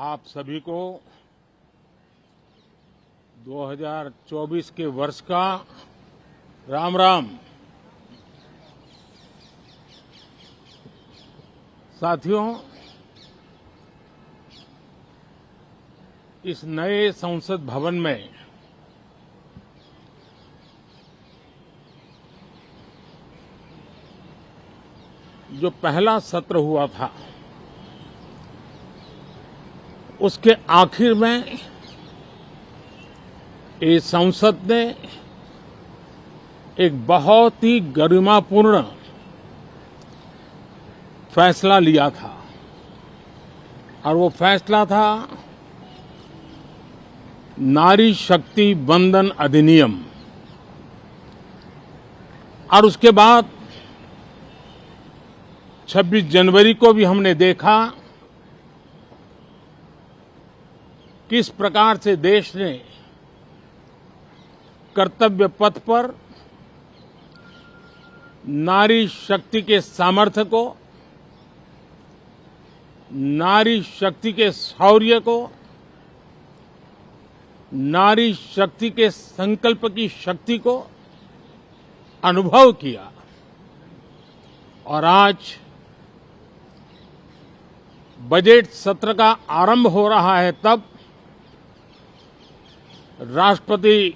आप सभी को 2024 के वर्ष का राम राम। साथियों, इस नए संसद भवन में जो पहला सत्र हुआ था, उसके आखिर में इस संसद ने एक बहुत ही गरिमापूर्ण फैसला लिया था और वो फैसला था नारी शक्ति वंदन अधिनियम। और उसके बाद 26 जनवरी को भी हमने देखा किस प्रकार से देश ने कर्तव्य पथ पर नारी शक्ति के सामर्थ्य को, नारी शक्ति के शौर्य को, नारी शक्ति के संकल्प की शक्ति को अनुभव किया। और आज बजट सत्र का आरंभ हो रहा है, तब राष्ट्रपति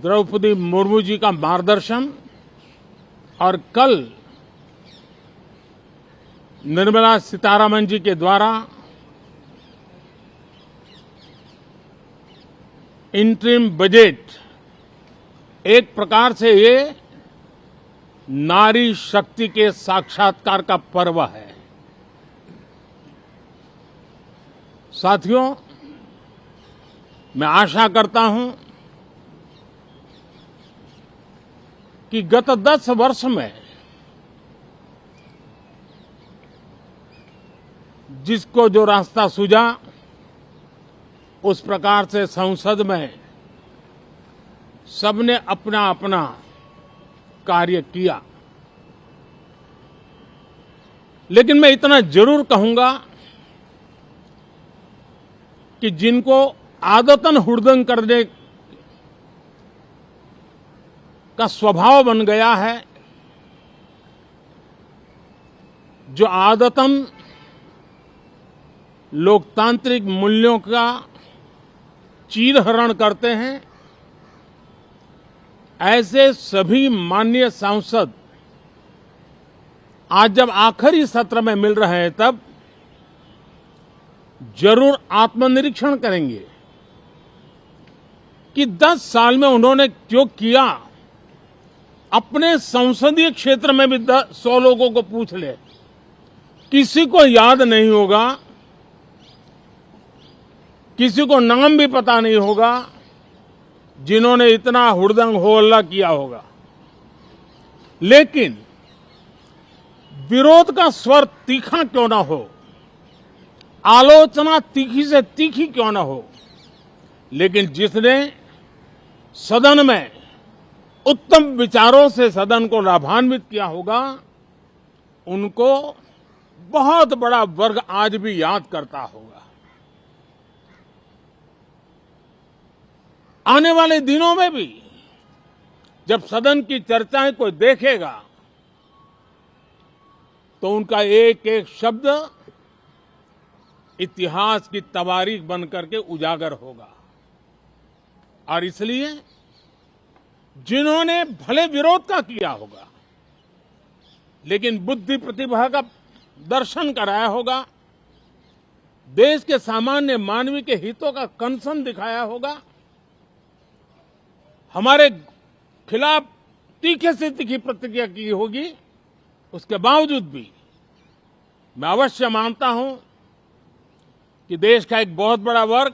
द्रौपदी मुर्मू जी का मार्गदर्शन और कल निर्मला सीतारमण जी के द्वारा इंटरिम बजट, एक प्रकार से ये नारी शक्ति के साक्षात्कार का पर्व है। साथियों, मैं आशा करता हूं कि गत 10 वर्ष में जिसको जो रास्ता सूझा, उस प्रकार से संसद में सबने अपना अपना कार्य किया। लेकिन मैं इतना जरूर कहूंगा कि जिनको आदतन हुड़दंग करने का स्वभाव बन गया है, जो आदतन लोकतांत्रिक मूल्यों का चीरहरण करते हैं, ऐसे सभी माननीय सांसद आज जब आखिरी सत्र में मिल रहे हैं, तब जरूर आत्मनिरीक्षण करेंगे कि 10 साल में उन्होंने जो किया। अपने संसदीय क्षेत्र में भी 100 लोगों को पूछ ले, किसी को याद नहीं होगा, किसी को नाम भी पता नहीं होगा जिन्होंने इतना हुड़दंग हो हल्ला किया होगा। लेकिन विरोध का स्वर तीखा क्यों ना हो, आलोचना तीखी से तीखी क्यों ना हो, लेकिन जिसने सदन में उत्तम विचारों से सदन को लाभान्वित किया होगा, उनको बहुत बड़ा वर्ग आज भी याद करता होगा। आने वाले दिनों में भी जब सदन की चर्चाएं कोई देखेगा, तो उनका एक एक शब्द इतिहास की तवारीख बन करके उजागर होगा। और इसलिए जिन्होंने भले विरोध का किया होगा, लेकिन बुद्धि प्रतिभा का दर्शन कराया होगा, देश के सामान्य मानवी के हितों का कंसर्न दिखाया होगा, हमारे खिलाफ तीखे से तीखी प्रतिक्रिया की होगी, उसके बावजूद भी मैं अवश्य मानता हूं कि देश का एक बहुत बड़ा वर्ग,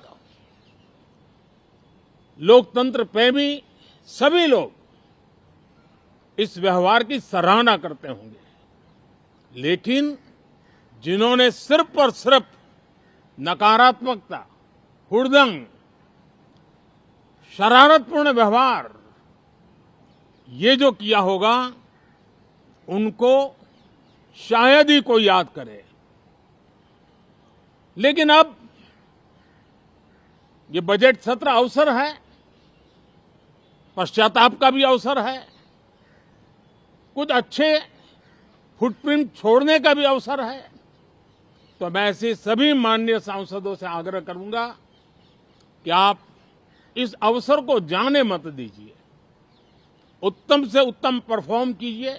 लोकतंत्र प्रेमी सभी लोग इस व्यवहार की सराहना करते होंगे। लेकिन जिन्होंने सिर्फ और सिर्फ नकारात्मकता, हुड़दंग, शरारतपूर्ण व्यवहार, ये जो किया होगा, उनको शायद ही कोई याद करे। लेकिन अब ये बजट सत्र अवसर है, पश्चाताप का भी अवसर है, कुछ अच्छे फुटप्रिंट छोड़ने का भी अवसर है। तो मैं ऐसे सभी माननीय सांसदों से आग्रह करूंगा कि आप इस अवसर को जाने मत दीजिए, उत्तम से उत्तम परफॉर्म कीजिए,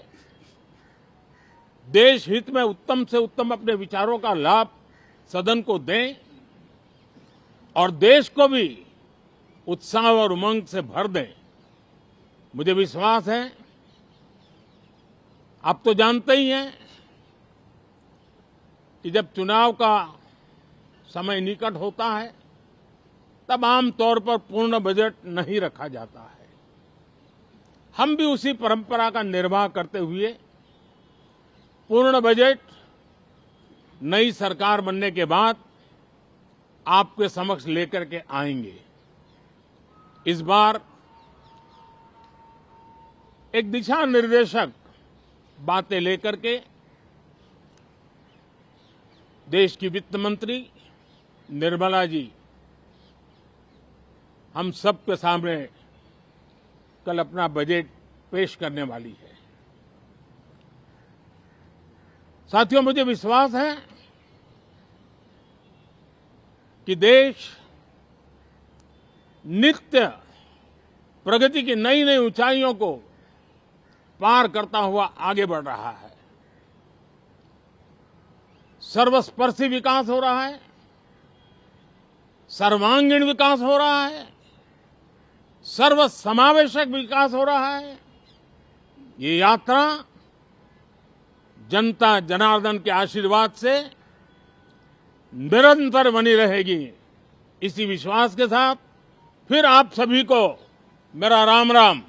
देश हित में उत्तम से उत्तम अपने विचारों का लाभ सदन को दें और देश को भी उत्साह और उमंग से भर दें। मुझे विश्वास है, आप तो जानते ही हैं कि जब चुनाव का समय निकट होता है तब आमतौर पर पूर्ण बजट नहीं रखा जाता है। हम भी उसी परंपरा का निर्वाह करते हुए पूर्ण बजट नई सरकार बनने के बाद आपके समक्ष लेकर के आएंगे। इस बार एक दिशा निर्देशक बातें लेकर के देश की वित्त मंत्री निर्मला जी हम सबके सामने कल अपना बजट पेश करने वाली है। साथियों, मुझे विश्वास है कि देश नित्य प्रगति की नई नई ऊंचाइयों को पार करता हुआ आगे बढ़ रहा है। सर्वस्पर्शी विकास हो रहा है, सर्वांगीण विकास हो रहा है, सर्वसमावेशक विकास हो रहा है। ये यात्रा जनता जनार्दन के आशीर्वाद से निरंतर बनी रहेगी। इसी विश्वास के साथ फिर आप सभी को मेरा राम राम।